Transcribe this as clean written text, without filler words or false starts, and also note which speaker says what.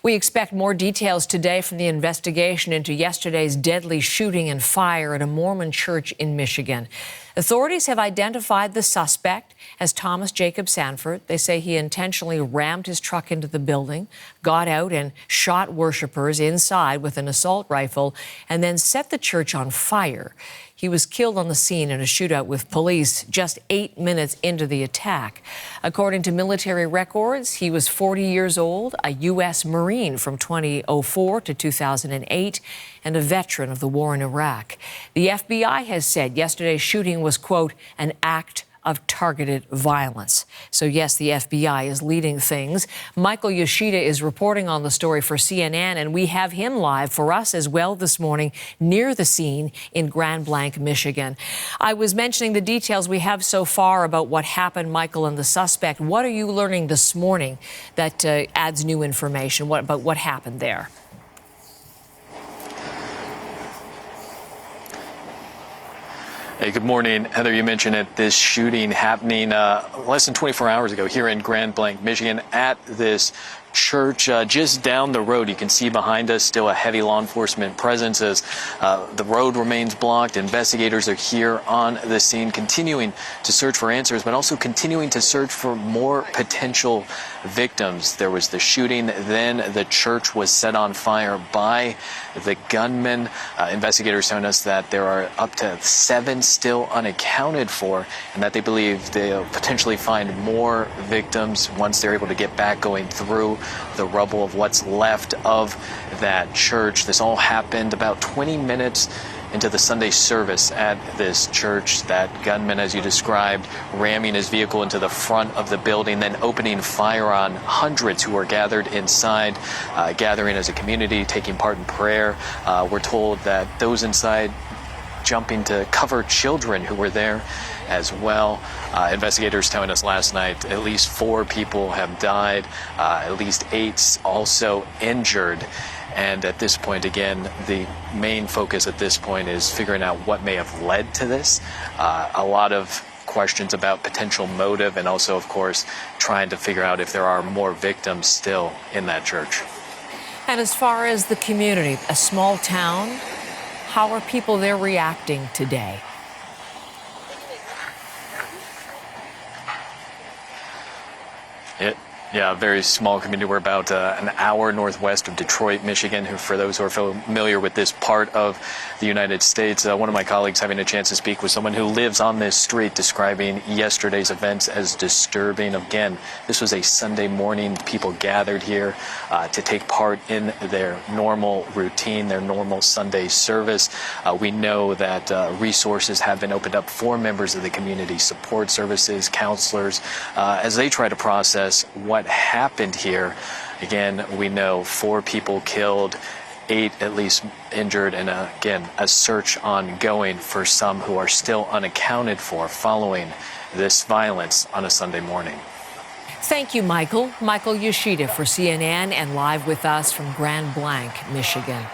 Speaker 1: We expect more details today from the investigation into yesterday's deadly shooting and fire at a Mormon church in Michigan. Authorities have identified the suspect as Thomas Jacob Sanford. They say he intentionally rammed his truck into the building, got out and shot worshipers inside with an assault rifle, and then set the church on fire. He was killed on the scene in a shootout with police just 8 minutes into the attack. According to military records, he was 40 years old, a U.S. Marine from 2004 to 2008, and a veteran of the war in Iraq. The FBI has said yesterday's shooting was, quote, an act of targeted violence. So yes, the FBI is leading things. Michael Yoshida is reporting on the story for CNN, and we have him live for us as well this morning near the scene in Grand Blanc, Michigan. I was mentioning the details we have so far about what happened, Michael, and the suspect. What are you learning this morning that adds new information about what happened there?
Speaker 2: Hey, good morning. Heather, you mentioned it, this shooting happening less than 24 hours ago here in Grand Blanc, Michigan, at this church just down the road. You can see behind us still a heavy law enforcement presence as the road remains blocked. Investigators are here on the scene continuing to search for answers, but also continuing to search for more potential victims. There was the shooting, then the church was set on fire by the gunman. Investigators telling us that there are up to 7 still unaccounted for, and that they believe they'll potentially find more victims once they're able to get back going through the rubble of what's left of that church. This all happened about 20 minutes into the Sunday service at this church. That gunman, as you described, ramming his vehicle into the front of the building, then opening fire on hundreds who were gathered inside, gathering as a community, taking part in prayer. We're told that those inside jumping to cover children who were there as well. Investigators telling us last night at least 4 people have died, at least 8 also injured. And at this point, again, the main focus at this point is figuring out what may have led to this. A lot of questions about potential motive, and also, of course, trying to figure out if there are more victims still in that church.
Speaker 1: And as far as the community, a small town, how are people there reacting today?
Speaker 2: Yeah, a very small community. We're about an hour northwest of Detroit, Michigan, who, for those who are familiar with this part of the United States, one of my colleagues having a chance to speak with someone who lives on this street, describing yesterday's events as disturbing. Again, this was a Sunday morning. People gathered here to take part in their normal routine, their normal Sunday service. We know that resources have been opened up for members of the community, support services, counselors, as they try to process what happened here. Again, we know 4 people killed, 8 at least injured, and again, a search ongoing for some who are still unaccounted for following this violence on a Sunday morning.
Speaker 1: Thank you, Michael. Michael Yoshida for CNN and live with us from Grand Blanc, Michigan.